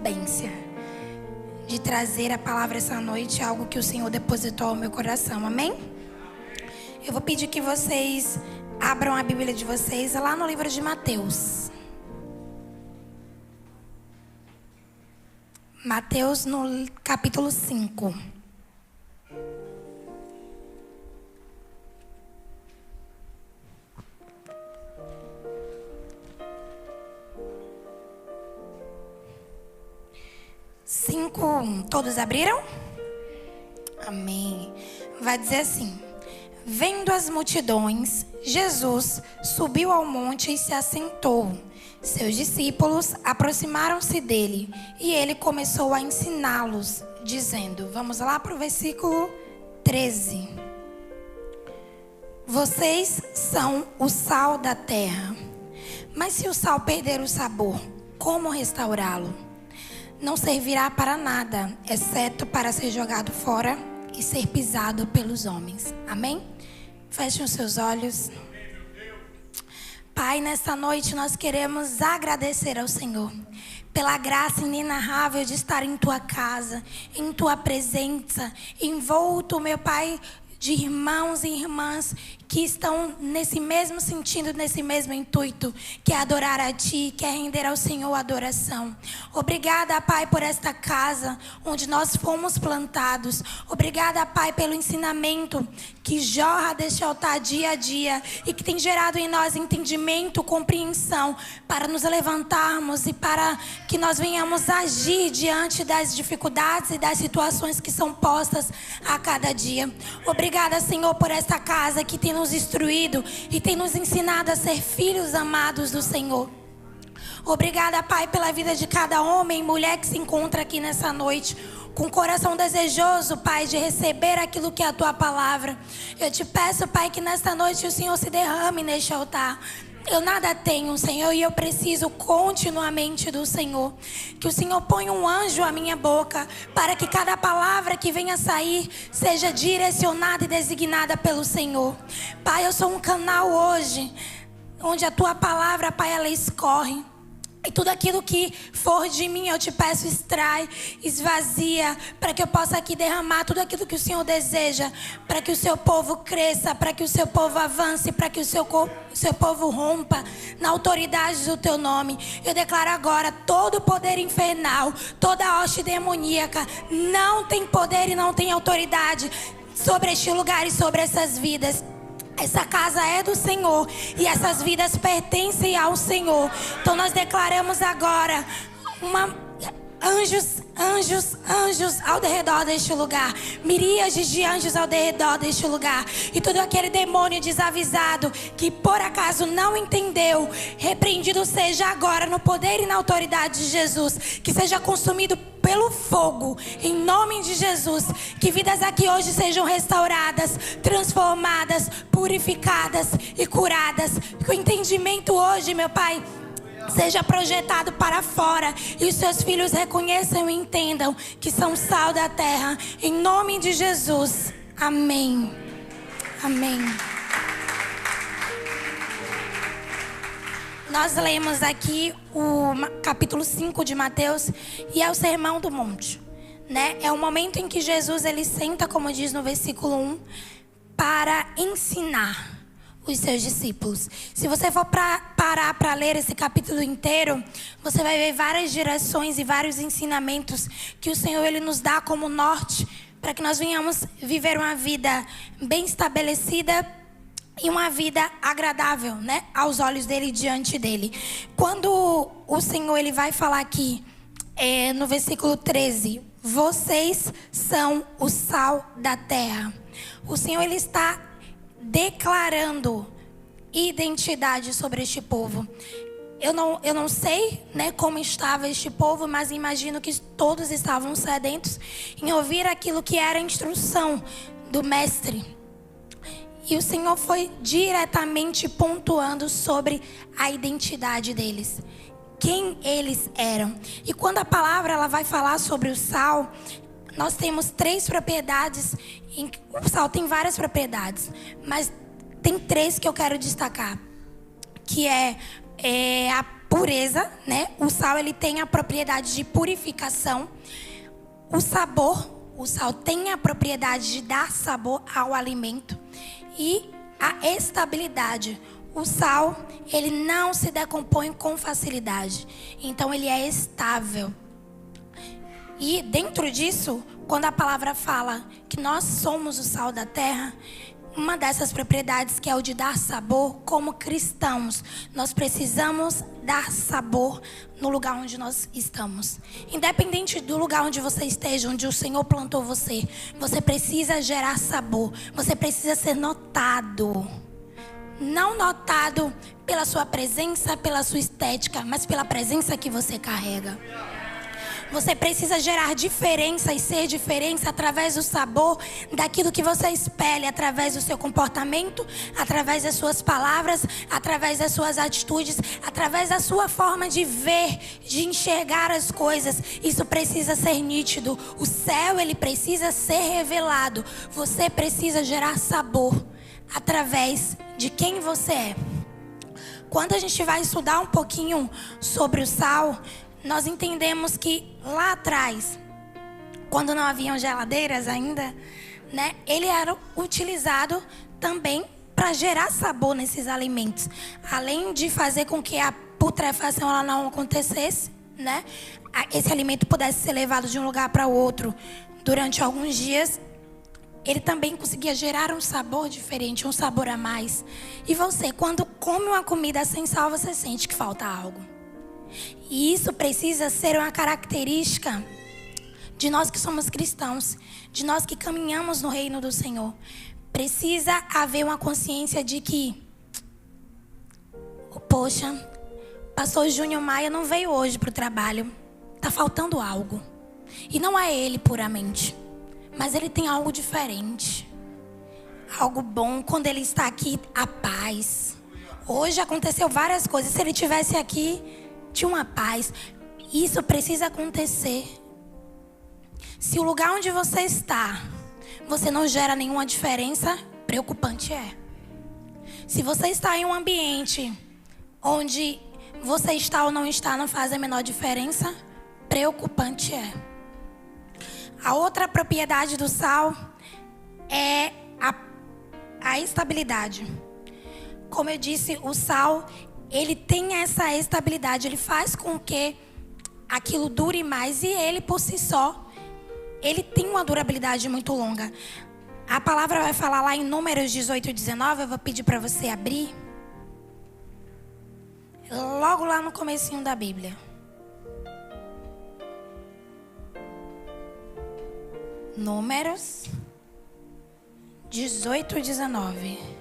incumbência de trazer a palavra essa noite, algo que o Senhor depositou ao meu coração, amém? Eu vou pedir que vocês abram a Bíblia de vocês lá no livro de Mateus. Mateus no capítulo 5. Todos abriram? Amém. Vai dizer assim: vendo as multidões, Jesus subiu ao monte e se assentou. Seus discípulos aproximaram-se dele e ele começou a ensiná-los, dizendo, vamos lá para o versículo 13. Vocês são o sal da terra. Mas se o sal perder o sabor, como restaurá-lo? Não servirá para nada, exceto para ser jogado fora e ser pisado pelos homens. Amém? Fechem os seus olhos. Pai, nesta noite nós queremos agradecer ao Senhor pela graça inenarrável de estar em Tua casa, em Tua presença, envolto, meu Pai, de irmãos e irmãs que estão nesse mesmo sentido, nesse mesmo intuito, que é adorar a Ti, que é render ao Senhor adoração. Obrigada, Pai, por esta casa onde nós fomos plantados. Obrigada, Pai, pelo ensinamento que jorra deste altar dia a dia e que tem gerado em nós entendimento, compreensão para nos levantarmos e para que nós venhamos agir diante das dificuldades e das situações que são postas a cada dia. Obrigada, Senhor, por esta casa que tem nos instruído e tem nos ensinado a ser filhos amados do Senhor. Obrigada, Pai, pela vida de cada homem e mulher que se encontra aqui nessa noite, com o coração desejoso, Pai, de receber aquilo que é a Tua palavra. Eu te peço, Pai, que nesta noite o Senhor se derrame neste altar. Eu nada tenho, Senhor, e eu preciso continuamente do Senhor. Que o Senhor ponha um anjo à minha boca, para que cada palavra que venha sair seja direcionada e designada pelo Senhor. Pai, eu sou um canal hoje, onde a Tua palavra, Pai, ela escorre. E tudo aquilo que for de mim, eu te peço, extrai, esvazia, para que eu possa aqui derramar tudo aquilo que o Senhor deseja, para que o seu povo cresça, para que o seu povo avance, para que o seu povo rompa na autoridade do teu nome. Eu declaro agora, todo poder infernal, toda hoste demoníaca, não tem poder e não tem autoridade sobre este lugar e sobre essas vidas. Essa casa é do Senhor e essas vidas pertencem ao Senhor. Então nós declaramos agora anjos ao redor deste lugar. Miríades de anjos ao redor deste lugar. E todo aquele demônio desavisado que por acaso não entendeu, repreendido seja agora no poder e na autoridade de Jesus. Que seja consumido pelo fogo, em nome de Jesus. Que vidas aqui hoje sejam restauradas, transformadas, purificadas e curadas. Que o entendimento hoje, meu Pai, seja projetado para fora e os seus filhos reconheçam e entendam que são sal da terra. Em nome de Jesus. Amém. Amém. Nós lemos aqui o capítulo 5 de Mateus e é o Sermão do Monte, né? É o momento em que Jesus ele senta, como diz no versículo 1, para ensinar os seus discípulos. Se você for parar para ler esse capítulo inteiro, você vai ver várias direções e vários ensinamentos que o Senhor ele nos dá como norte para que nós venhamos viver uma vida bem estabelecida e uma vida agradável, né, aos olhos dele, diante dele. Quando o Senhor ele vai falar aqui no versículo 13, vocês são o sal da terra. O Senhor ele está declarando identidade sobre este povo. Eu não sei, né, como estava este povo, mas imagino que todos estavam sedentos em ouvir aquilo que era a instrução do mestre. E o Senhor foi diretamente pontuando sobre a identidade deles, quem eles eram. E quando a palavra ela vai falar sobre o sal, nós temos 3 propriedades. O sal tem várias propriedades, mas tem 3 que eu quero destacar, que é pureza, né? O sal, ele tem a propriedade de purificação. O sabor, o sal tem a propriedade de dar sabor ao alimento. E a estabilidade. O sal, ele não se decompõe com facilidade. Então, ele é estável. E dentro disso, quando a palavra fala que nós somos o sal da terra, uma dessas propriedades que é o de dar sabor, como cristãos, nós precisamos dar sabor no lugar onde nós estamos. Independente do lugar onde você esteja, onde o Senhor plantou você, você precisa gerar sabor. Você precisa ser notado. Não notado pela sua presença, pela sua estética, mas pela presença que você carrega. Você precisa gerar diferença e ser diferença através do sabor daquilo que você espelha, através do seu comportamento, através das suas palavras, através das suas atitudes, através da sua forma de ver, de enxergar as coisas. Isso precisa ser nítido. O céu, ele precisa ser revelado. Você precisa gerar sabor através de quem você é. Quando a gente vai estudar um pouquinho sobre o sal, nós entendemos que lá atrás, quando não haviam geladeiras ainda, né, ele era utilizado também para gerar sabor nesses alimentos. Além de fazer com que a putrefação ela não acontecesse, né, esse alimento pudesse ser levado de um lugar para o outro durante alguns dias, ele também conseguia gerar um sabor diferente, um sabor a mais. E você, quando come uma comida sem sal, você sente que falta algo. E isso precisa ser uma característica de nós que somos cristãos, de nós que caminhamos no reino do Senhor. Precisa haver uma consciência de que, poxa, pastor Júnior Maia não veio hoje para o trabalho. Está faltando algo. E não é ele puramente, mas ele tem algo diferente. Algo bom. Quando ele está aqui, a paz. Hoje aconteceu várias coisas. Se ele estivesse aqui, tinha uma paz. Isso precisa acontecer. Se o lugar onde você está, você não gera nenhuma diferença, preocupante é. Se você está em um ambiente onde você está ou não está, não faz a menor diferença, preocupante é. A outra propriedade do sal é a estabilidade. Como eu disse, o sal, ele tem essa estabilidade, ele faz com que aquilo dure mais e ele por si só, ele tem uma durabilidade muito longa. A palavra vai falar lá em Números 18 e 19, eu vou pedir para você abrir. Logo lá no comecinho da Bíblia. Números 18 e 19.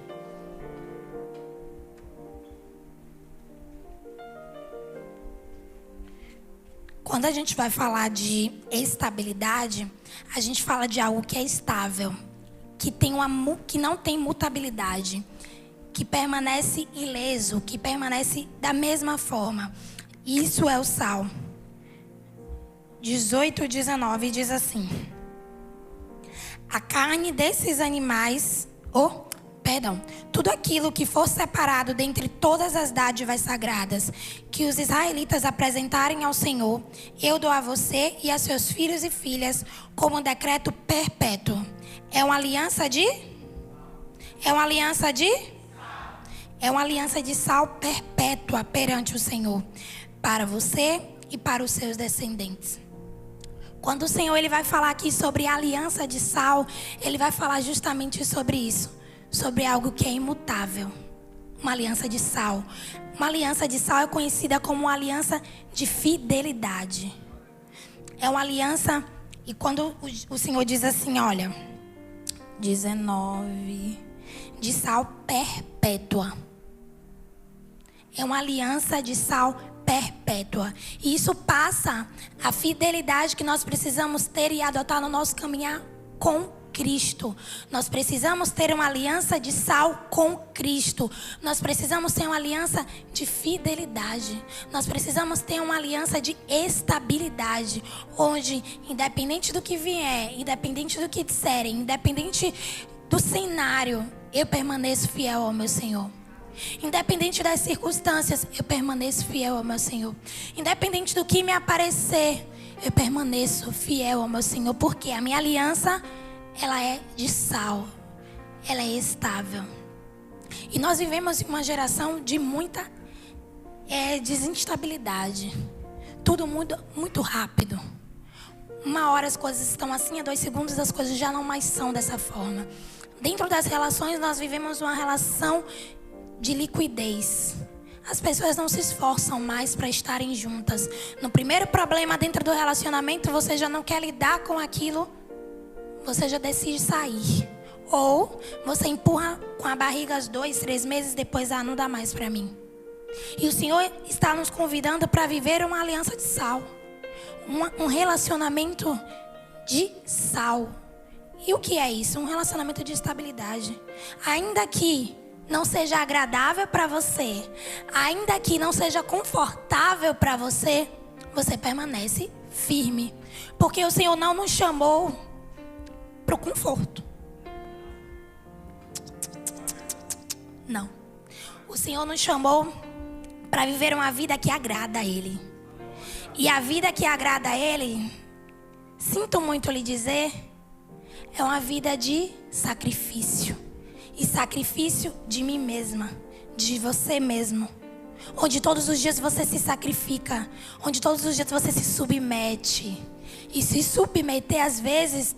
Quando a gente vai falar de estabilidade, a gente fala de algo que é estável, que não tem mutabilidade, que permanece ileso, que permanece da mesma forma. Isso é o sal. 18 e 19 diz assim: a carne desses animais, tudo aquilo que for separado dentre todas as dádivas sagradas que os israelitas apresentarem ao Senhor, eu dou a você e a seus filhos e filhas como um decreto perpétuo. É uma aliança de sal perpétua perante o Senhor, para você e para os seus descendentes. Quando o Senhor ele vai falar aqui sobre a aliança de sal, ele vai falar justamente sobre isso. Sobre algo que é imutável. Uma aliança de sal. Uma aliança de sal é conhecida como uma aliança de fidelidade. É uma aliança, e quando o Senhor diz assim, olha, 19, de sal perpétua. É uma aliança de sal perpétua. E isso passa a fidelidade que nós precisamos ter e adotar no nosso caminhar com Cristo. Nós precisamos ter uma aliança de sal com Cristo. Nós precisamos ter uma aliança de fidelidade. Nós precisamos ter uma aliança de estabilidade, onde independente do que vier, independente do que disserem, independente do cenário, eu permaneço fiel ao meu Senhor. Independente das circunstâncias, eu permaneço fiel ao meu Senhor. Independente do que me aparecer, eu permaneço fiel ao meu Senhor. Porque a minha aliança, ela é de sal. Ela é estável. E nós vivemos em uma geração de muita desinstabilidade. Tudo muda muito rápido. Uma hora as coisas estão assim, a 2 segundos as coisas já não mais são dessa forma. Dentro das relações nós vivemos uma relação de liquidez. As pessoas não se esforçam mais para estarem juntas. No primeiro problema dentro do relacionamento, você já não quer lidar com aquilo, você já decide sair. Ou você empurra com a barriga os 2, 3 meses depois, não dá mais para mim. E o Senhor está nos convidando para viver uma aliança de sal. Um relacionamento de sal. E o que é isso? Um relacionamento de estabilidade. Ainda que não seja agradável para você, ainda que não seja confortável para você, você permanece firme. Porque o Senhor não nos chamou para o conforto. Não. O Senhor nos chamou para viver uma vida que agrada a Ele. E a vida que agrada a Ele, sinto muito lhe dizer, é uma vida de sacrifício. E sacrifício de mim mesma, de você mesmo. Onde todos os dias você se sacrifica. Onde todos os dias você se submete. E se submeter às vezes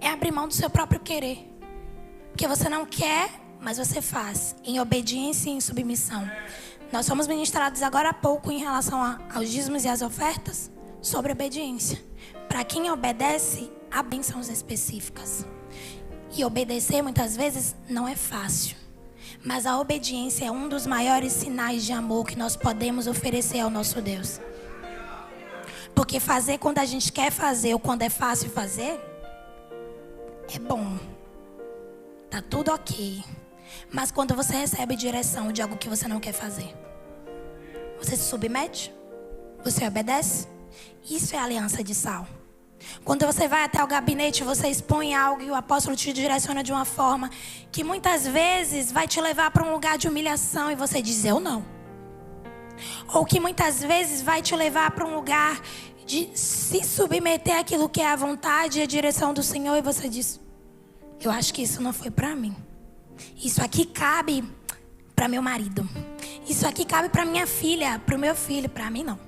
é abrir mão do seu próprio querer. Porque você não quer, mas você faz. Em obediência e em submissão. Nós fomos ministrados agora há pouco em relação aos dízimos e às ofertas sobre obediência. Para quem obedece, há bênçãos específicas. E obedecer muitas vezes não é fácil. Mas a obediência é um dos maiores sinais de amor que nós podemos oferecer ao nosso Deus. Porque fazer quando a gente quer fazer ou quando é fácil fazer, é bom. Tá tudo ok. Mas quando você recebe direção de algo que você não quer fazer, você se submete? Você obedece? Isso é aliança de sal. Quando você vai até o gabinete, você expõe algo e o apóstolo te direciona de uma forma que muitas vezes vai te levar para um lugar de humilhação e você diz, eu não. Ou que muitas vezes vai te levar para um lugar de se submeter àquilo que é a vontade e a direção do Senhor e você diz, eu acho que isso não foi para mim. Isso aqui cabe para meu marido. Isso aqui cabe para minha filha, para o meu filho, para mim não.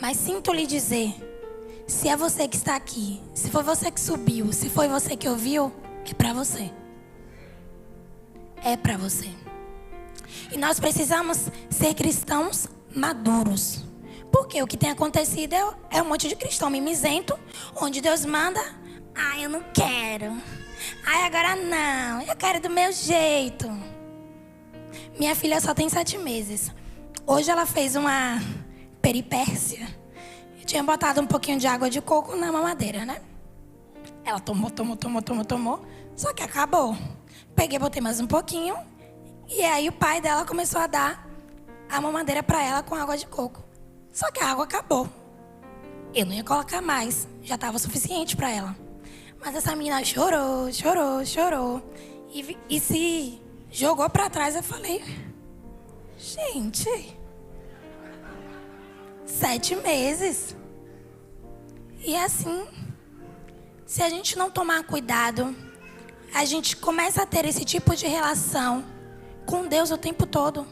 Mas sinto lhe dizer, se é você que está aqui, se foi você que subiu, se foi você que ouviu, é para você. É para você. E nós precisamos ser cristãos maduros. Porque o que tem acontecido é um monte de cristão mimizento, onde Deus manda, eu não quero. Agora não, eu quero do meu jeito. Minha filha só tem 7 meses. Hoje ela fez uma peripécia. Eu tinha botado um pouquinho de água de coco na mamadeira, né? Ela tomou. Só que acabou. Peguei, botei mais um pouquinho. E aí o pai dela começou a dar a mamadeira para ela com água de coco. Só que a água acabou. Eu não ia colocar mais. Já estava suficiente para ela. Mas essa menina chorou. E se jogou para trás. Eu falei, gente, 7 meses. E assim, se a gente não tomar cuidado, a gente começa a ter esse tipo de relação com Deus o tempo todo.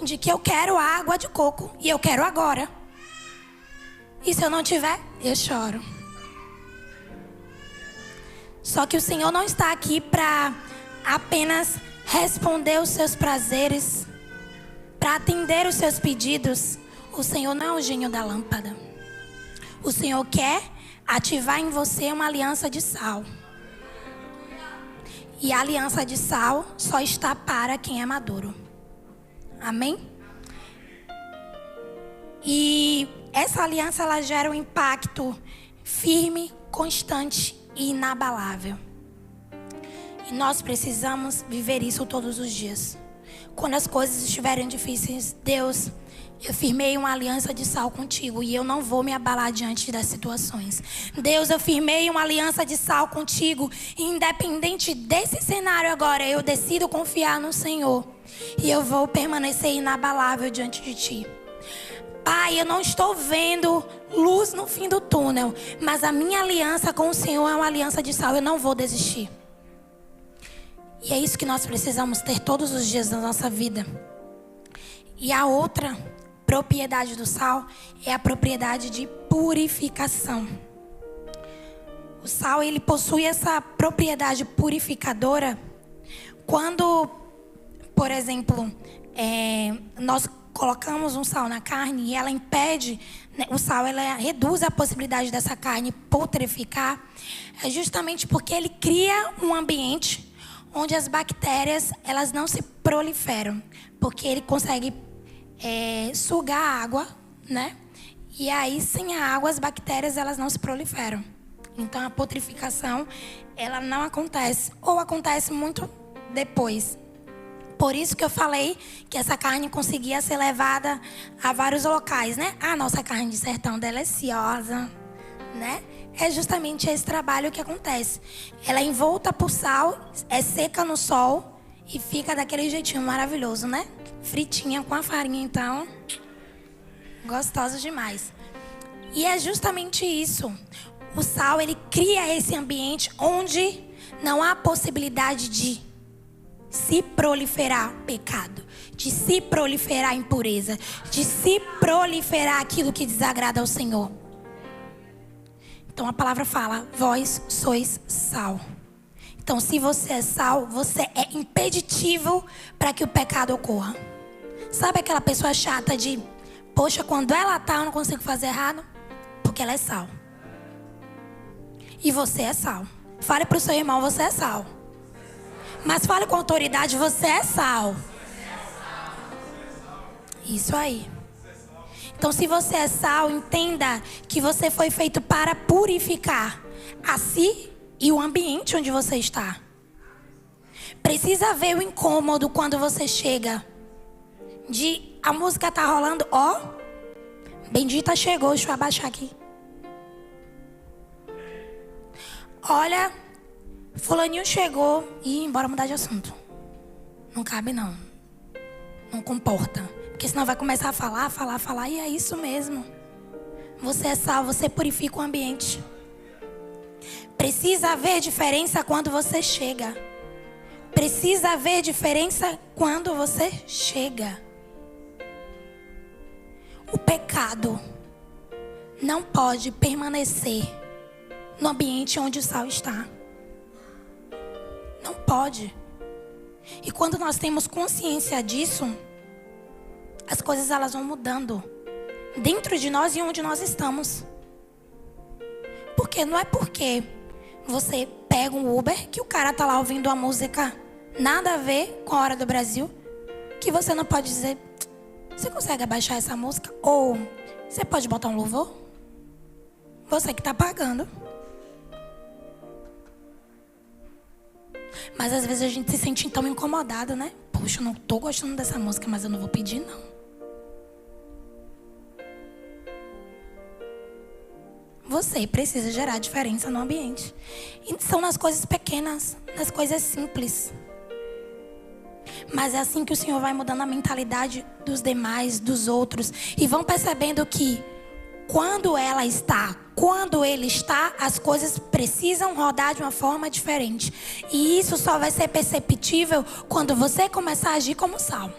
De que eu quero água de coco e eu quero agora. E se eu não tiver, eu choro. Só que o Senhor não está aqui para apenas responder os seus prazeres, para atender os seus pedidos. O Senhor não é o gênio da lâmpada. O Senhor quer ativar em você uma aliança de sal. E a aliança de sal só está para quem é maduro. Amém? E essa aliança ela gera um impacto firme, constante e inabalável. E nós precisamos viver isso todos os dias. Quando as coisas estiverem difíceis, Deus, eu firmei uma aliança de sal contigo e eu não vou me abalar diante das situações. Deus, eu firmei uma aliança de sal contigo e independente desse cenário agora, eu decido confiar no Senhor e eu vou permanecer inabalável diante de Ti. Pai, eu não estou vendo luz no fim do túnel, mas a minha aliança com o Senhor é uma aliança de sal, eu não vou desistir. E é isso que nós precisamos ter todos os dias da nossa vida. E a outra propriedade do sal é a propriedade de purificação. O sal, ele possui essa propriedade purificadora quando, por exemplo, nós colocamos um sal na carne e ela impede, né, o sal ela reduz a possibilidade dessa carne putreficar, é justamente porque ele cria um ambiente onde as bactérias elas não se proliferam, porque ele consegue sugar a água, né? E aí, sem a água, as bactérias elas não se proliferam. Então, a putrificação ela não acontece, ou acontece muito depois. Por isso que eu falei que essa carne conseguia ser levada a vários locais, né? A nossa carne de sertão deliciosa, né? É justamente esse trabalho que acontece. Ela é envolta por sal, é seca no sol e fica daquele jeitinho maravilhoso, né? Fritinha com a farinha, então, gostosa demais. E é justamente isso. O sal, ele cria esse ambiente onde não há possibilidade de se proliferar pecado, de se proliferar impureza, de se proliferar aquilo que desagrada ao Senhor. Então a palavra fala, vós sois sal. Então se você é sal, você é impeditivo para que o pecado ocorra. Sabe aquela pessoa chata de, poxa, quando ela tá eu não consigo fazer errado? Porque ela é sal. E você é sal. Fale para o seu irmão, você é sal. Mas fale com autoridade, você é sal. Isso aí. Então se você é sal, entenda que você foi feito para purificar a si e o ambiente onde você está. Precisa ver o incômodo quando você chega. A música tá rolando, ó. Bendita chegou, deixa eu abaixar aqui. Olha, fulaninho chegou e bora mudar de assunto. Não cabe não. Não comporta. Porque senão vai começar a falar. E é isso mesmo. Você é sal, você purifica o ambiente. Precisa haver diferença quando você chega. Precisa haver diferença quando você chega. O pecado não pode permanecer no ambiente onde o sal está. Não pode. E quando nós temos consciência disso, as coisas elas vão mudando dentro de nós e onde nós estamos. Porque não é porque você pega um Uber que o cara tá lá ouvindo uma música nada a ver com a hora do Brasil que você não pode dizer, você consegue abaixar essa música? Ou você pode botar um louvor? Você que tá pagando. Mas às vezes a gente se sente tão incomodado, né? Poxa, eu não tô gostando dessa música, mas eu não vou pedir não. Você precisa gerar diferença no ambiente. E são nas coisas pequenas, nas coisas simples. Mas é assim que o Senhor vai mudando a mentalidade dos demais, dos outros. E vão percebendo que quando ele está, as coisas precisam rodar de uma forma diferente. E isso só vai ser perceptível quando você começar a agir como sal.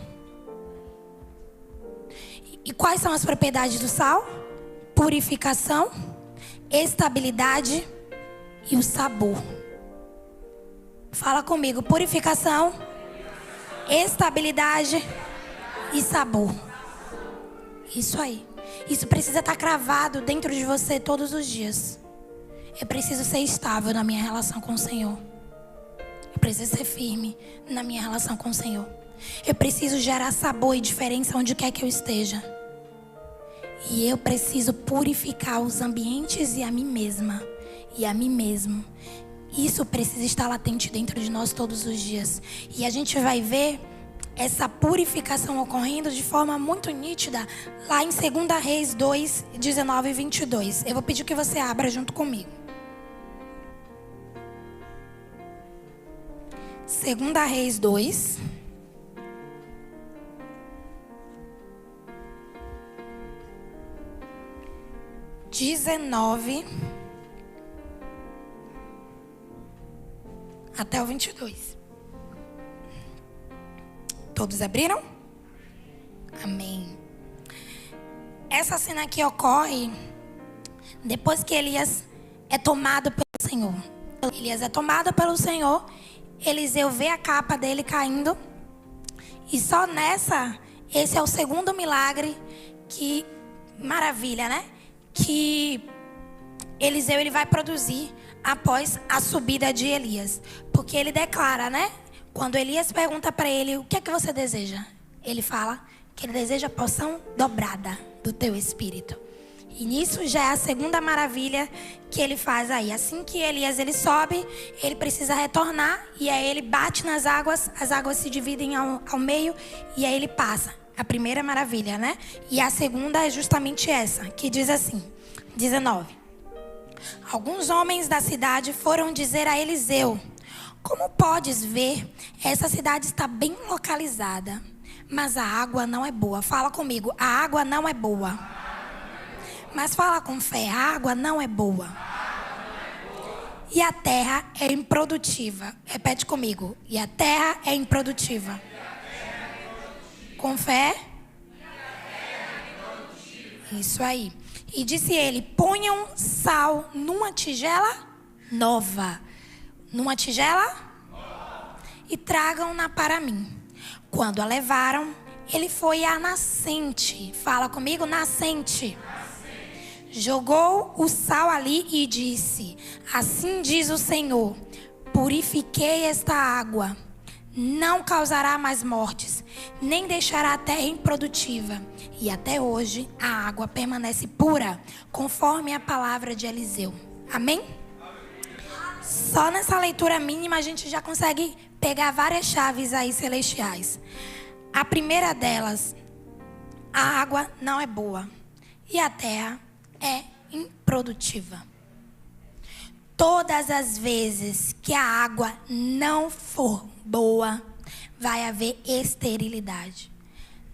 E quais são as propriedades do sal? Purificação, estabilidade e o sabor. Fala comigo, purificação, estabilidade e sabor. Isso aí. Isso precisa estar cravado dentro de você todos os dias. Eu preciso ser estável na minha relação com o Senhor. Eu preciso ser firme na minha relação com o Senhor. Eu preciso gerar sabor e diferença onde quer que eu esteja. E eu preciso purificar os ambientes e a mim mesma. E a mim mesmo. Isso precisa estar latente dentro de nós todos os dias. E a gente vai ver essa purificação ocorrendo de forma muito nítida lá em 2 Reis 2, 19 e 22. Eu vou pedir que você abra junto comigo. 2 Reis 2. Até o 22. Todos abriram? Amém. Essa cena aqui ocorre depois que Elias é tomado pelo Senhor. Elias é tomado pelo Senhor. Eliseu vê a capa dele caindo. E só nessa, esse é o segundo milagre que, maravilha, né? Que Eliseu ele vai produzir após a subida de Elias. Porque ele declara, né? Quando Elias pergunta para ele, o que é que você deseja? Ele fala que ele deseja a porção dobrada do teu espírito. E nisso já é a segunda maravilha que ele faz aí. Assim que Elias ele sobe, ele precisa retornar. E aí ele bate nas águas, as águas se dividem ao meio e aí ele passa. A primeira maravilha, né? E a segunda é justamente essa, que diz assim, 19. Alguns homens da cidade foram dizer a Eliseu: como podes ver, essa cidade está bem localizada, mas a água não é boa. Fala comigo, a água não é boa. Mas fala com fé, a água não é boa. E a terra é improdutiva. Repete comigo, e a terra é improdutiva. Com fé? Isso aí. E disse ele: ponham sal numa tigela nova. Numa tigela? E tragam-na para mim. Quando a levaram, ele foi à nascente. Fala comigo, nascente. Jogou o sal ali e disse: assim diz o Senhor, purifiquei esta água. Não causará mais mortes, nem deixará a terra improdutiva. E até hoje a água permanece pura, conforme a palavra de Eliseu. Amém? Só nessa leitura mínima a gente já consegue pegar várias chaves aí celestiais. A primeira delas, a água não é boa e a terra é improdutiva. Todas as vezes que a água não for boa, vai haver esterilidade.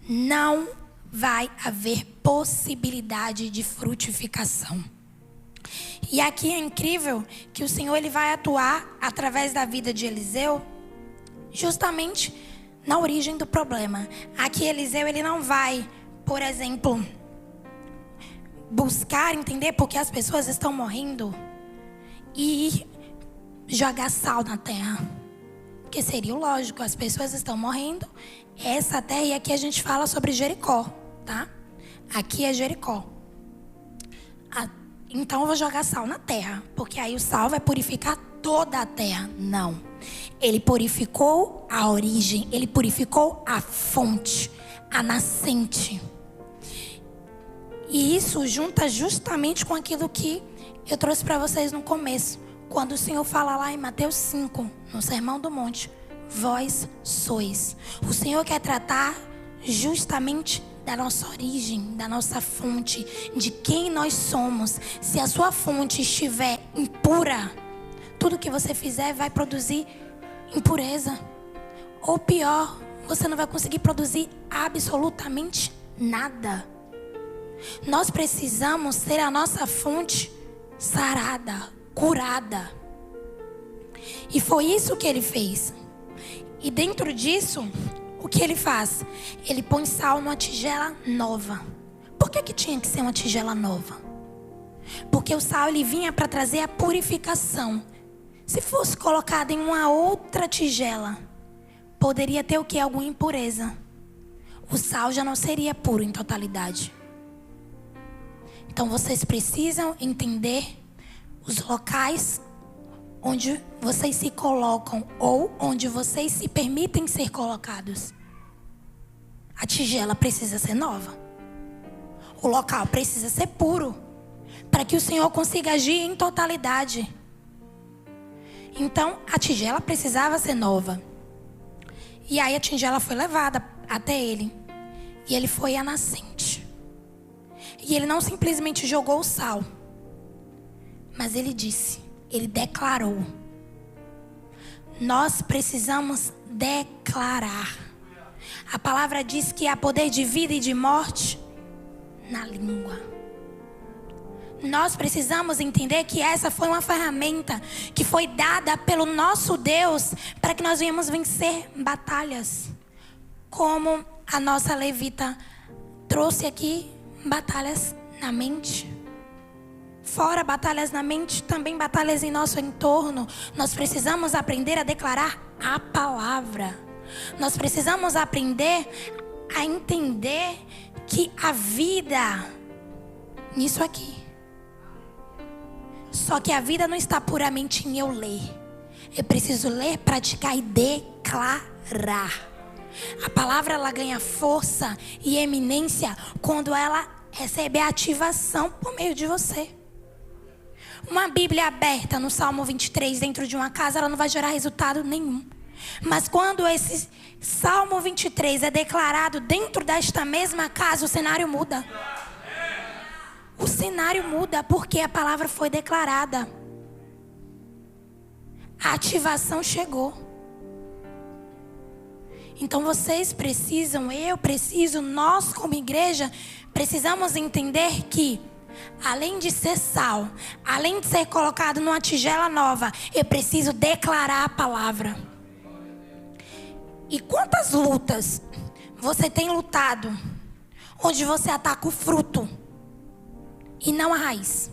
Não vai haver possibilidade de frutificação. E aqui é incrível que o Senhor ele vai atuar através da vida de Eliseu, justamente na origem do problema. Aqui Eliseu ele não vai, por exemplo, buscar entender porque as pessoas estão morrendo e jogar sal na terra. Porque seria o lógico, as pessoas estão morrendo, essa terra, e aqui a gente fala sobre Jericó, tá? Aqui é Jericó. Então eu vou jogar sal na terra, porque aí o sal vai purificar toda a terra. Não. Ele purificou a origem, ele purificou a fonte, a nascente. E isso junta justamente com aquilo que eu trouxe para vocês no começo. Quando o Senhor fala lá em Mateus 5, no Sermão do Monte, vós sois. O Senhor quer tratar justamente da nossa origem, da nossa fonte, de quem nós somos. Se a sua fonte estiver impura, tudo que você fizer vai produzir impureza. Ou pior, você não vai conseguir produzir absolutamente nada. Nós precisamos ter a nossa fonte sarada, curada. E foi isso que ele fez. E dentro disso, o que ele faz? Ele põe sal numa tigela nova. Por que tinha que ser uma tigela nova? Porque o sal ele vinha para trazer a purificação. Se fosse colocado em uma outra tigela, poderia ter o que? Alguma impureza. O sal já não seria puro em totalidade. Então vocês precisam entender os locais onde vocês se colocam ou onde vocês se permitem ser colocados. A tigela precisa ser nova. O local precisa ser puro para que o Senhor consiga agir em totalidade. Então a tigela precisava ser nova. E aí a tigela foi levada até ele. E ele foi à nascente. E ele não simplesmente jogou o sal, mas ele disse, ele declarou. Nós precisamos declarar. A palavra diz que há poder de vida e de morte na língua. Nós precisamos entender que essa foi uma ferramenta que foi dada pelo nosso Deus para que nós venhamos vencer batalhas. Como a nossa levita trouxe aqui, batalhas na mente. Fora batalhas na mente, também batalhas em nosso entorno. Nós precisamos aprender a declarar a palavra. Nós precisamos aprender a entender que a vida nisso aqui. Só que a vida não está puramente em eu ler. Eu preciso ler, praticar e declarar. A palavra ela ganha força e eminência quando ela recebe a ativação por meio de você. Uma Bíblia aberta no Salmo 23 dentro de uma casa, ela não vai gerar resultado nenhum. Mas quando esse Salmo 23 é declarado dentro desta mesma casa, o cenário muda. O cenário muda porque a palavra foi declarada. A ativação chegou. Então vocês precisam, eu preciso, nós como igreja, precisamos entender que, além de ser sal, além de ser colocado numa tigela nova, eu preciso declarar a palavra. E quantas lutas você tem lutado, onde você ataca o fruto e não a raiz?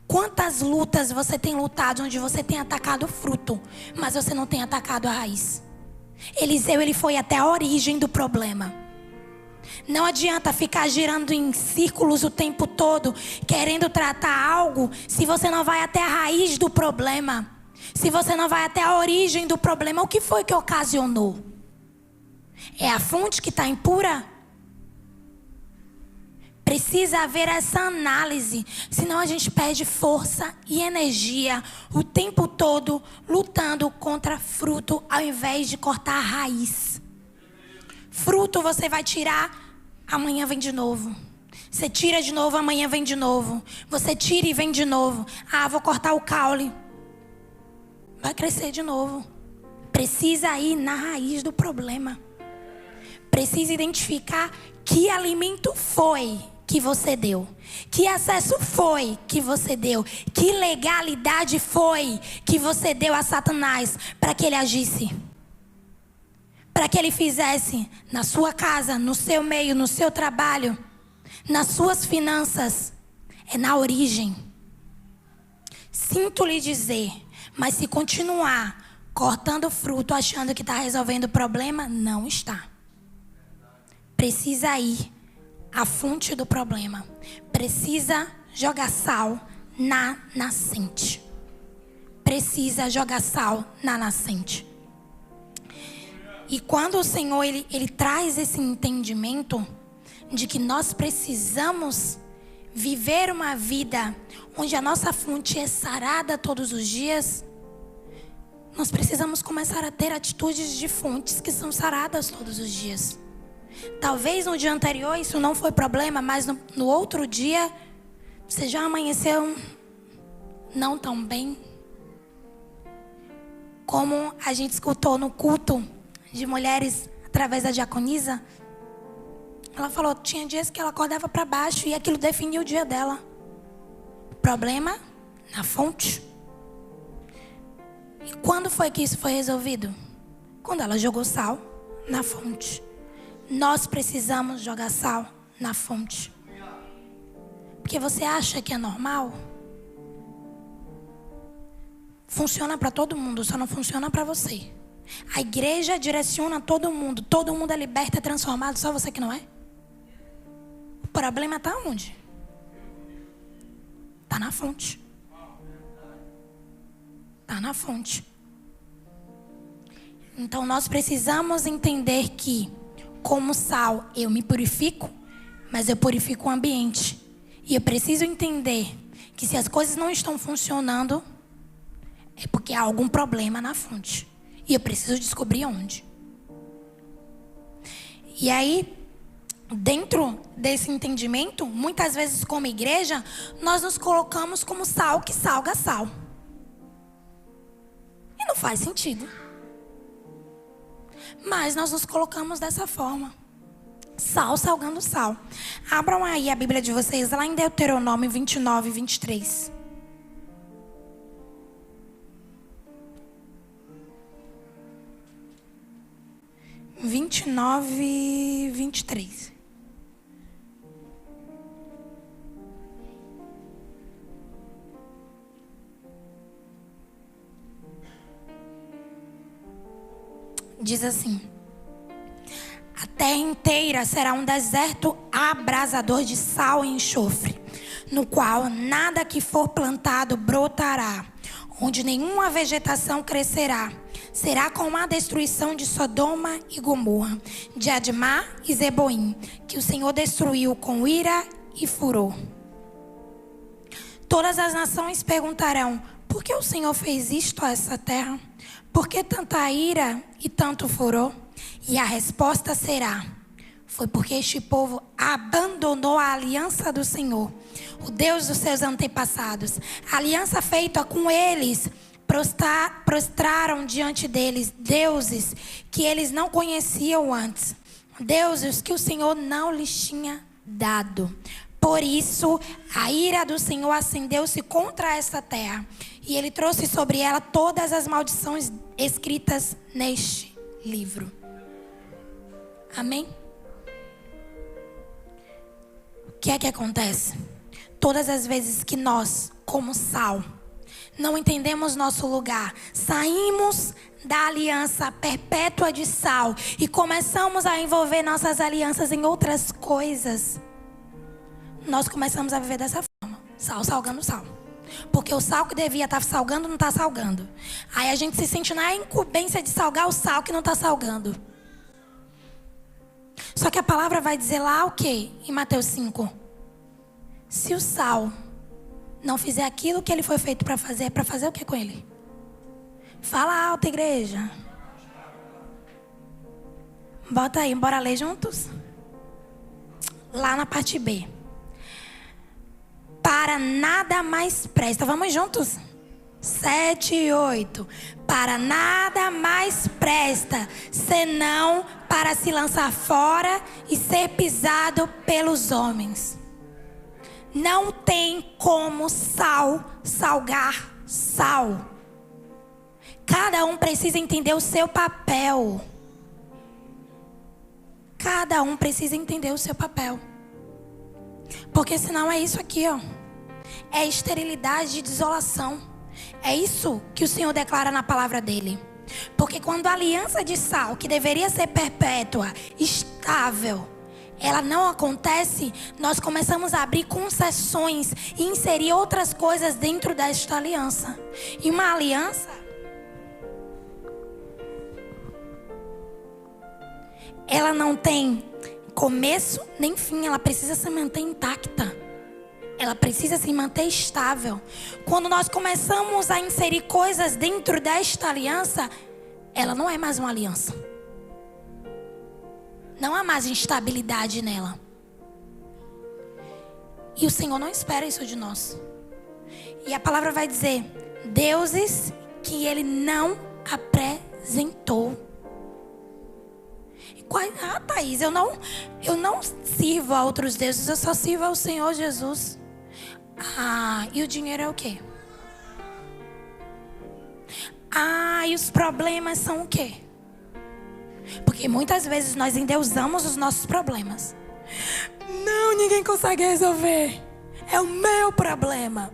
Quantas lutas você tem lutado onde você tem atacado o fruto, mas você não tem atacado a raiz? Eliseu, ele foi até a origem do problema. Não adianta ficar girando em círculos o tempo todo, querendo tratar algo, se você não vai até a raiz do problema. Se você não vai até a origem do problema, o que foi que ocasionou? É a fonte que está impura? Precisa haver essa análise, senão a gente perde força e energia o tempo todo lutando contra fruto ao invés de cortar a raiz. Fruto você vai tirar, amanhã vem de novo. Você tira de novo, amanhã vem de novo. Você tira e vem de novo. Ah, vou cortar o caule. Vai crescer de novo. Precisa ir na raiz do problema. Precisa identificar que alimento foi que você deu, que acesso foi que você deu, que legalidade foi que você deu a Satanás para que ele agisse, para que ele fizesse na sua casa, no seu meio, no seu trabalho, nas suas finanças. É na origem. Sinto lhe dizer, mas se continuar cortando fruto achando que está resolvendo o problema, não está. Precisa ir à fonte do problema. Precisa jogar sal na nascente. Precisa jogar sal na nascente. E quando o Senhor ele traz esse entendimento de que nós precisamos viver uma vida onde a nossa fonte é sarada todos os dias, nós precisamos começar a ter atitudes de fontes que são saradas todos os dias. Talvez no dia anterior isso não foi problema, mas no outro dia você já amanheceu não tão bem. Como a gente escutou no culto de mulheres através da diaconisa, ela falou, tinha dias que ela acordava para baixo e aquilo definia o dia dela. Problema na fonte. E quando foi que isso foi resolvido? Quando ela jogou sal na fonte. Nós precisamos jogar sal na fonte. Porque você acha que é normal? Funciona para todo mundo, só não funciona para você. A igreja direciona todo mundo é liberto, é transformado, só você que não é? O problema está onde? Está na fonte. Está na fonte. Então nós precisamos entender que, como sal, eu me purifico, mas eu purifico o ambiente. E eu preciso entender que se as coisas não estão funcionando, é porque há algum problema na fonte. E eu preciso descobrir onde. E aí, dentro desse entendimento, muitas vezes como igreja, nós nos colocamos como sal que salga sal. E não faz sentido. Mas nós nos colocamos dessa forma. Sal salgando sal. Abram aí a Bíblia de vocês lá em Deuteronômio 29, 23. 29, 23. Diz assim: a terra inteira será um deserto abrasador de sal e enxofre, no qual nada que for plantado brotará, onde nenhuma vegetação crescerá. Será como a destruição de Sodoma e Gomorra, de Admá e Zeboim, que o Senhor destruiu com ira e furor. Todas as nações perguntarão: por que o Senhor fez isto a essa terra? Por que tanta ira e tanto furor? E a resposta será: foi porque este povo abandonou a aliança do Senhor, o Deus dos seus antepassados. A aliança feita com eles, prostraram diante deles deuses que eles não conheciam antes, deuses que o Senhor não lhes tinha dado. Por isso, a ira do Senhor acendeu-se contra esta terra, e ele trouxe sobre ela todas as maldições escritas neste livro. Amém? O que é que acontece? Todas as vezes que nós, como sal, não entendemos nosso lugar, saímos da aliança perpétua de sal e começamos a envolver nossas alianças em outras coisas, nós começamos a viver dessa forma: sal salgando sal. Porque o sal que devia estar salgando não está salgando. Aí a gente se sente na incumbência de salgar o sal que não está salgando. Só que a palavra vai dizer lá o quê? Em Mateus 5: se o sal não fizer aquilo que ele foi feito para fazer, é para fazer o que com ele? Fala alto, igreja. Bota aí, bora ler juntos? Lá na parte B. Para nada mais presta. Vamos juntos? 7 e 8. Para nada mais presta, senão para se lançar fora e ser pisado pelos homens. Não tem como sal salgar sal. Cada um precisa entender o seu papel. Cada um precisa entender o seu papel. Porque senão é isso aqui, ó. É esterilidade e desolação. É isso que o Senhor declara na palavra dele. Porque quando a aliança de sal, que deveria ser perpétua, estável, ela não acontece, nós começamos a abrir concessões e inserir outras coisas dentro desta aliança. E uma aliança, ela não tem começo nem fim, ela precisa se manter intacta. Ela precisa se manter estável. Quando nós começamos a inserir coisas dentro desta aliança, ela não é mais uma aliança. Não há mais instabilidade nela. E o Senhor não espera isso de nós. E a palavra vai dizer: deuses que ele não apresentou. Thaís, eu não sirvo a outros deuses, eu só sirvo ao Senhor Jesus. E o dinheiro é o quê? E os problemas são o quê? Porque muitas vezes nós endeusamos os nossos problemas. Não, ninguém consegue resolver. É o meu problema.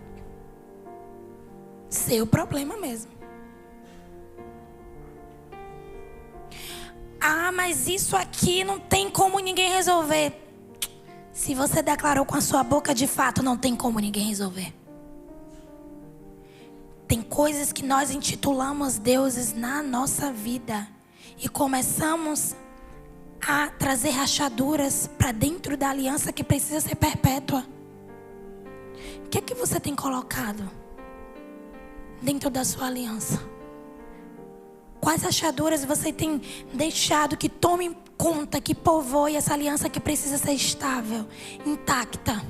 Seu problema mesmo. Mas isso aqui não tem como ninguém resolver. Se você declarou com a sua boca, de fato não tem como ninguém resolver. Tem coisas que nós intitulamos deuses na nossa vida e começamos a trazer rachaduras para dentro da aliança que precisa ser perpétua. O que é que você tem colocado dentro da sua aliança? Quais rachaduras você tem deixado que tomem conta, que povoe essa aliança que precisa ser estável, intacta?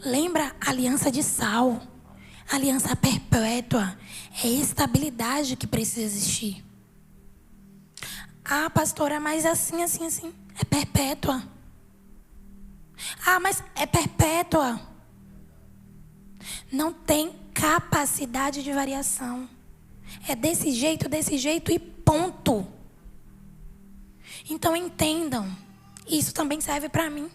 Lembra a aliança de sal, aliança perpétua. É estabilidade que precisa existir. Ah, pastora, mas assim. É perpétua. Ah, mas é perpétua. Não tem capacidade de variação. É desse jeito e ponto. Então entendam, isso também serve para mim.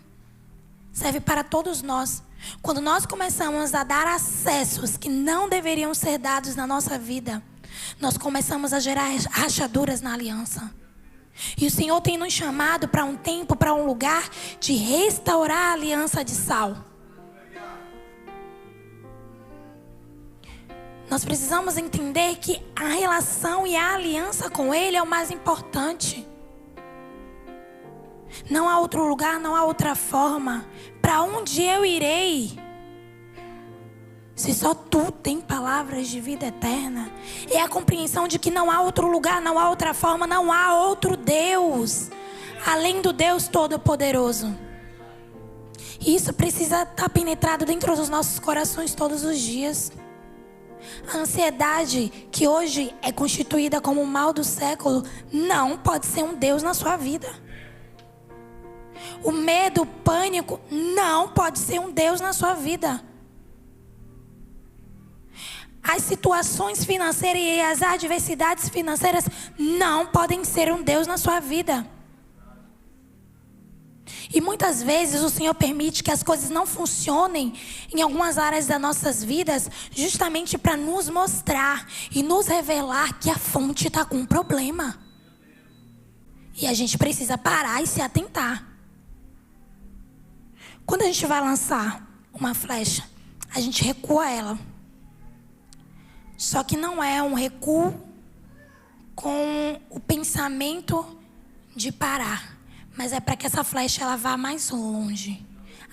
Serve para todos nós. Quando nós começamos a dar acessos que não deveriam ser dados na nossa vida, nós começamos a gerar rachaduras na aliança. E o Senhor tem nos chamado para um tempo, para um lugar de restaurar a aliança de sal. Nós precisamos entender que a relação e a aliança com Ele é o mais importante. Não há outro lugar, não há outra forma. Para onde eu irei? Se só Tu tem palavras de vida eterna. É a compreensão de que não há outro lugar, não há outra forma, não há outro Deus além do Deus Todo-Poderoso. E isso precisa estar penetrado dentro dos nossos corações todos os dias. A ansiedade, que hoje é constituída como o mal do século, não pode ser um Deus na sua vida. O medo, o pânico, não pode ser um Deus na sua vida. As situações financeiras e as adversidades financeiras não podem ser um Deus na sua vida. E muitas vezes o Senhor permite que as coisas não funcionem em algumas áreas das nossas vidas, justamente para nos mostrar e nos revelar que a fonte está com um problema. E a gente precisa parar e se atentar. Quando a gente vai lançar uma flecha, a gente recua ela. Só que não é um recuo com o pensamento de parar, mas é para que essa flecha ela vá mais longe.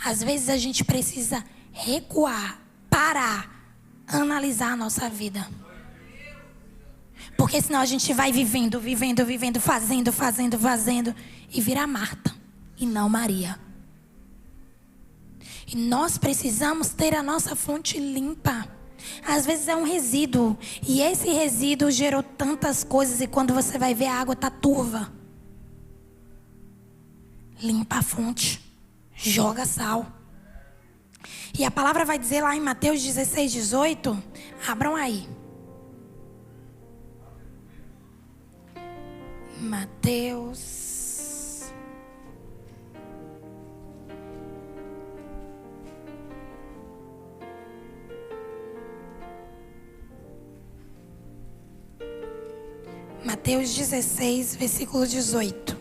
Às vezes a gente precisa recuar, parar, analisar a nossa vida. Porque senão a gente vai vivendo, fazendo e vira Marta e não Maria. E nós precisamos ter a nossa fonte limpa. Às vezes é um resíduo. E esse resíduo gerou tantas coisas. E quando você vai ver, a água está turva. Limpa a fonte. Joga sal. E a palavra vai dizer lá em Mateus 16, 18. Abram aí. Mateus 16, versículo 18.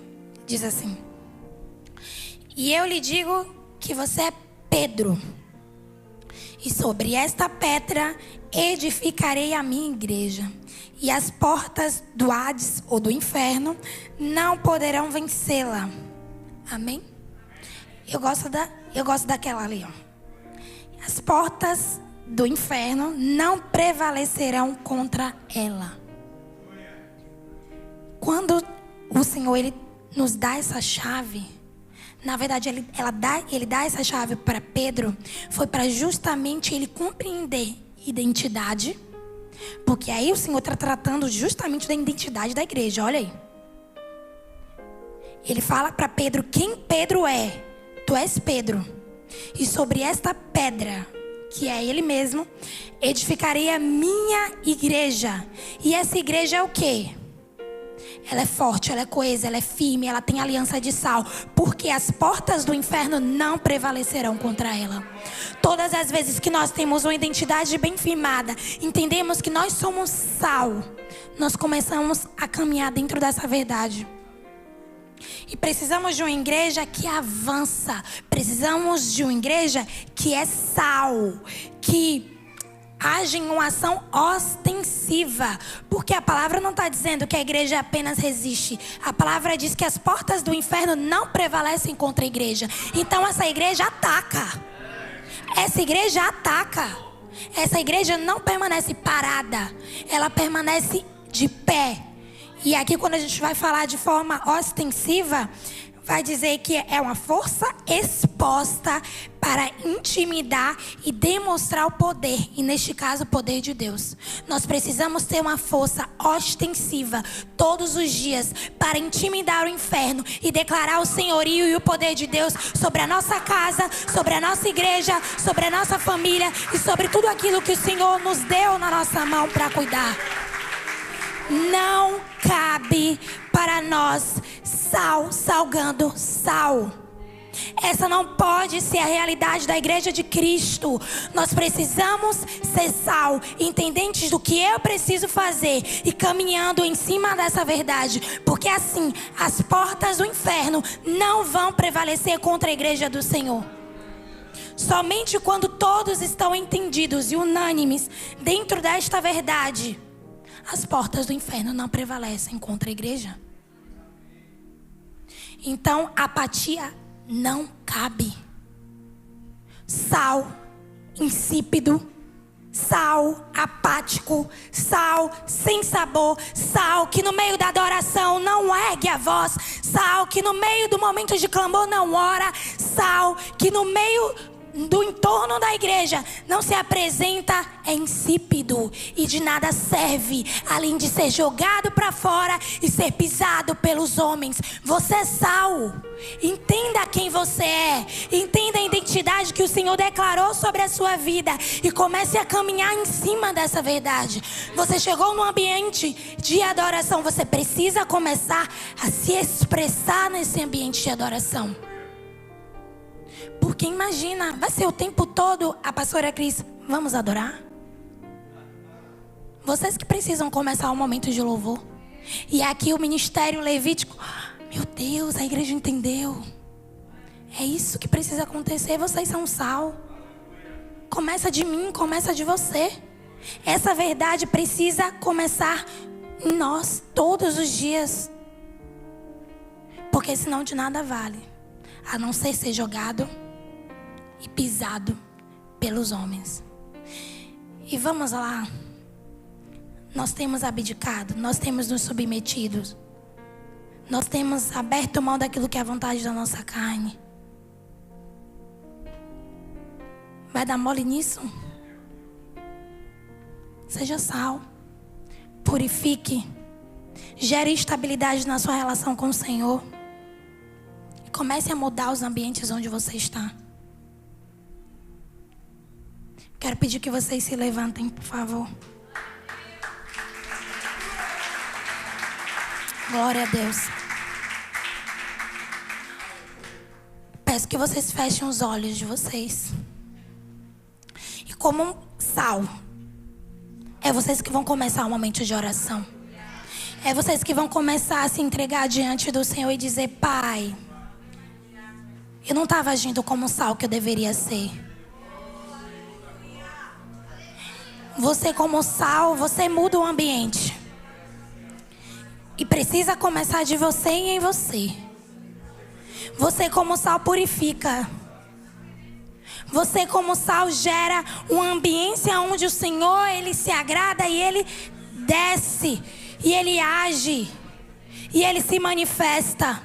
Diz assim: E eu lhe digo que você é Pedro, e sobre esta pedra edificarei a minha igreja, e as portas do Hades ou do inferno não poderão vencê-la. Amém? Eu gosto daquela ali, ó. As portas do inferno não prevalecerão contra ela. Quando o Senhor ele nos dá essa chave, na verdade ele dá essa chave para Pedro, foi para justamente ele compreender identidade, porque aí o Senhor está tratando justamente da identidade da igreja. Olha aí, ele fala para Pedro quem Pedro é. Tu és Pedro, e sobre esta pedra, que é ele mesmo, edificarei a minha igreja. E essa igreja é o quê? Ela é forte, ela é coesa, ela é firme, ela tem aliança de sal, porque as portas do inferno não prevalecerão contra ela. Todas as vezes que nós temos uma identidade bem firmada, entendemos que nós somos sal, nós começamos a caminhar dentro dessa verdade. E precisamos de uma igreja que avança, precisamos de uma igreja que é sal, que age em uma ação ostensiva, porque a palavra não está dizendo que a igreja apenas resiste. A palavra diz que as portas do inferno não prevalecem contra a igreja. Então essa igreja ataca. Essa igreja ataca. Essa igreja não permanece parada. Ela permanece de pé. E aqui, quando a gente vai falar de forma ostensiva, vai dizer que é uma força exposta para intimidar e demonstrar o poder. E neste caso, o poder de Deus. Nós precisamos ter uma força ostensiva todos os dias para intimidar o inferno e declarar o senhorio e o poder de Deus sobre a nossa casa, sobre a nossa igreja, sobre a nossa família e sobre tudo aquilo que o Senhor nos deu na nossa mão para cuidar. Não cabe para nós sal salgando sal. Essa não pode ser a realidade da igreja de Cristo. Nós precisamos ser sal, entendentes do que eu preciso fazer e caminhando em cima dessa verdade, porque assim as portas do inferno não vão prevalecer contra a igreja do Senhor. Somente quando todos estão entendidos e unânimes dentro desta verdade, as portas do inferno não prevalecem contra a igreja. Então, apatia não cabe. Sal insípido, sal apático, sal sem sabor, sal que no meio da adoração não ergue a voz, sal que no meio do momento de clamor não ora, sal que no meio do entorno da igreja não se apresenta, é insípido e de nada serve, além de ser jogado para fora e ser pisado pelos homens. Você é sal. Entenda quem você é, entenda a identidade que o Senhor declarou sobre a sua vida e comece a caminhar em cima dessa verdade. Você chegou num ambiente de adoração, você precisa começar a se expressar nesse ambiente de adoração. Porque imagina, vai ser o tempo todo a pastora Cris, vamos adorar? Vocês que precisam começar um momento de louvor. E aqui o ministério levítico, meu Deus, a igreja entendeu. É isso que precisa acontecer, vocês são sal. Começa de mim, começa de você. Essa verdade precisa começar em nós todos os dias. Porque senão de nada vale, a não ser jogado e pisado pelos homens. E vamos lá. Nós temos abdicado, nós temos nos submetidos, nós temos aberto mão daquilo que é a vontade da nossa carne. Vai dar mole nisso? Seja sal, purifique, gere estabilidade na sua relação com o Senhor e comece a mudar os ambientes onde você está. Quero pedir que vocês se levantem, por favor. Glória a Deus. Peço que vocês fechem os olhos de vocês. E como um sal, é vocês que vão começar o momento de oração. É vocês que vão começar a se entregar diante do Senhor e dizer: Pai, eu não estava agindo como o sal que eu deveria ser. Você como sal, você muda o ambiente. E precisa começar de você e em você. Você como sal purifica. Você como sal gera um ambiente onde o Senhor, Ele se agrada e Ele desce. E Ele age. E Ele se manifesta.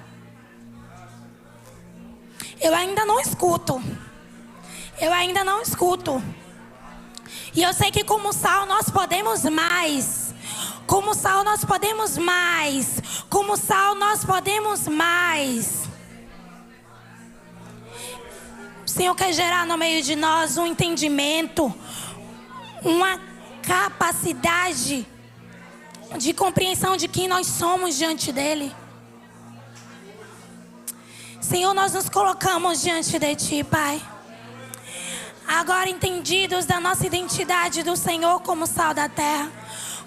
Eu ainda não escuto. Eu ainda não escuto. E eu sei que como sal nós podemos mais. Como sal nós podemos mais. Como sal nós podemos mais. O Senhor quer gerar no meio de nós um entendimento, uma capacidade de compreensão de quem nós somos diante dEle. Senhor, nós nos colocamos diante de Ti, Pai. Agora entendidos da nossa identidade do Senhor como sal da terra.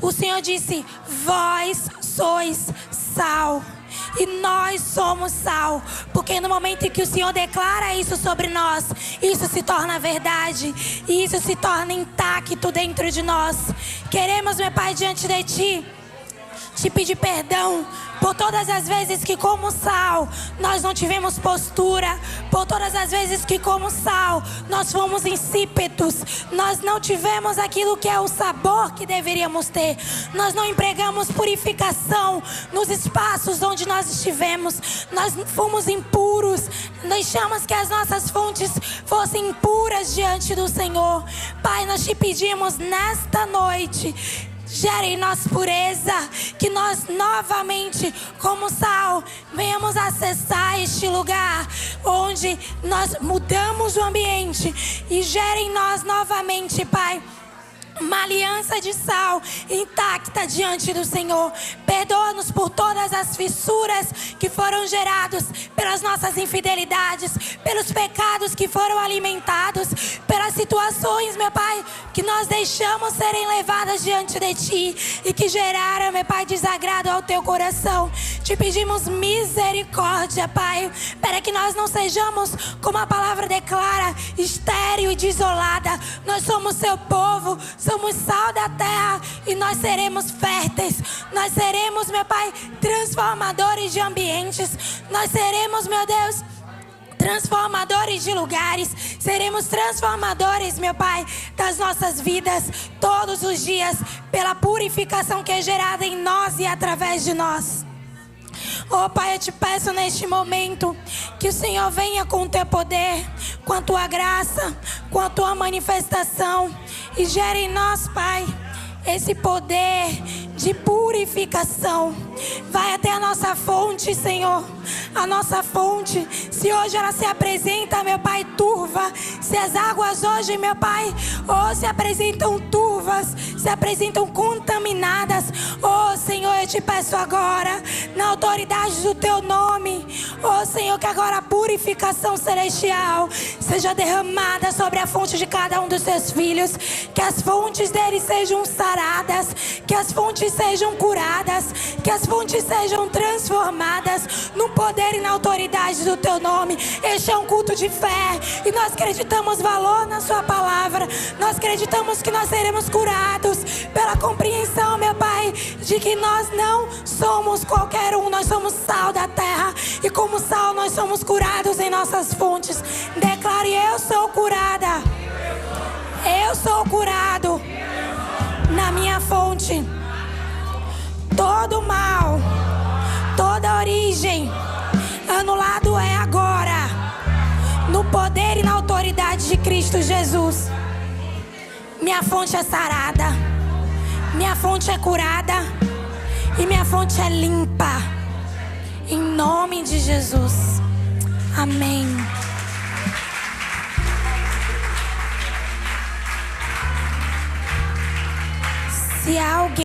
O Senhor disse: vós sois sal. E nós somos sal. Porque no momento em que o Senhor declara isso sobre nós, isso se torna verdade. E isso se torna intacto dentro de nós. Queremos, meu Pai, diante de Ti, te pedir perdão por todas as vezes que, como sal, nós não tivemos postura, por todas as vezes que, como sal, nós fomos insípidos, nós não tivemos aquilo que é o sabor que deveríamos ter, nós não empregamos purificação nos espaços onde nós estivemos, nós fomos impuros, deixamos que as nossas fontes fossem impuras diante do Senhor. Pai, nós te pedimos nesta noite, gere em nós pureza, que nós novamente, como sal, venhamos acessar este lugar onde nós mudamos o ambiente e gere em nós novamente, Pai, uma aliança de sal intacta diante do Senhor. Perdoa-nos por todas as fissuras que foram gerados pelas nossas infidelidades, pelos pecados que foram alimentados, pelas situações, meu Pai, que nós deixamos serem levadas diante de Ti e que geraram, meu Pai, desagrado ao Teu coração. Te pedimos misericórdia, Pai, para que nós não sejamos, como a palavra declara, estéril e desolada. Nós somos Seu povo, somos sal da terra e nós seremos férteis. Nós seremos, meu Pai, transformadores de ambientes. Nós seremos, meu Deus, transformadores de lugares. Seremos transformadores, meu Pai, das nossas vidas todos os dias, pela purificação que é gerada em nós e através de nós. Oh Pai, eu te peço neste momento que o Senhor venha com o Teu poder, com a Tua graça, com a Tua manifestação e gere em nós, Pai, esse poder de purificação. Vai até a nossa fonte, Senhor. A nossa fonte, se hoje ela se apresenta, meu Pai, turva, se as águas hoje, meu Pai, se apresentam turvas, se apresentam contaminadas, Senhor, eu te peço agora, na autoridade do Teu nome, Senhor, que agora a purificação celestial seja derramada sobre a fonte de cada um dos Teus filhos, que as fontes deles sejam saradas, que as fontes sejam curadas, que as fontes sejam transformadas no poder e na autoridade do Teu nome. Este é um culto de fé e nós acreditamos valor na Sua palavra. Nós acreditamos que nós seremos curados pela compreensão, meu Pai, de que nós não somos qualquer um, nós somos sal da terra e como sal nós somos curados em nossas fontes. Declare: eu sou curada, eu sou curado na minha fonte. Todo mal, toda origem, anulado é agora, no poder e na autoridade de Cristo Jesus. Minha fonte é sarada, minha fonte é curada e minha fonte é limpa, em nome de Jesus. Amém. Se alguém